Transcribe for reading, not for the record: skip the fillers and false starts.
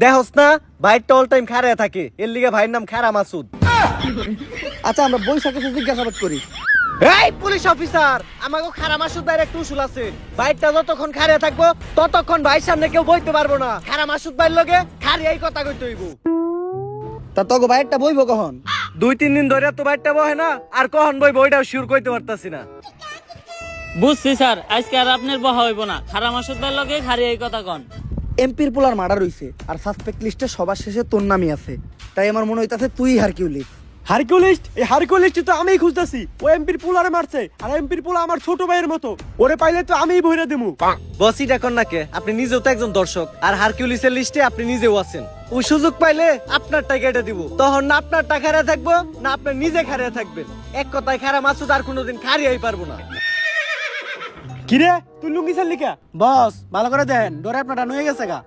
দেখোস না ভাইটা all time খাড়ায় থাকে, এর লিগে ভাইয়ের নাম খাড়া মাসুদ। আচ্ছা আমরা বৈশাখে জিজ্ঞাসাবাদ করি। এই পুলিশ অফিসার, আমাকে খাড়া মাসুদ ভাইয়ের একটা উসুল আছে। ভাইটা যতক্ষণ খাড়ায় থাকবো ততক্ষণ ভাইয়ের সামনে কেউ বইতে পারবো না। খাড়া মাসুদ ভাইয়ের লগে খাড়িয়াই কথা কইতে হইব। তা তোকে বাইরটা বইবো কখন? 2-3 দিন ধরে তো ভাইটা বহে না, আর কখন বইব ওইটাও শিওর কইতে পারতাছি না। বুঝছি স্যার, আজকে আর আপনার বহা হইব না। খারা মাসুদ ভাইয়ের লগে খারি এই কথা কন। এমপির পোলার মার্ডার হইছে আর সাসপেক্ট লিস্টে সবার শেষে তোর নামই আছে, তাই আমার মনে হইতাছে তুই হারকিউলিস। হারকিউলিস্ট? এই হারকিউলিস্ট তো আমিই খুঁজতেছি। ও এমপির পুলারে মারছে, আর এমপির পুলা আমার ছোট ভাইয়ের মতো। ওরে পাইলে তো আমিই বইরা দেবো। বসি ডাকন নাকে, আপনি নিজেও তো একজন দর্শক, আর হারকিউলিসের লিস্টে আপনি নিজেও আছেন। ও সুযোগ পাইলে আপনার টাকা দিব, তখন না আপনার টাকা খাড়া থাকবো না আপনি নিজে খাড়া থাকবেন। এক কথায় খাড়া মাসুদ আর কোনোদিন খাড়িয়াই পারবো না। কিরে তুই লুঙ্গি ছাড়লি কা? বস ভালো করে দেন, ডরে আপনার হয়ে গেছে গা।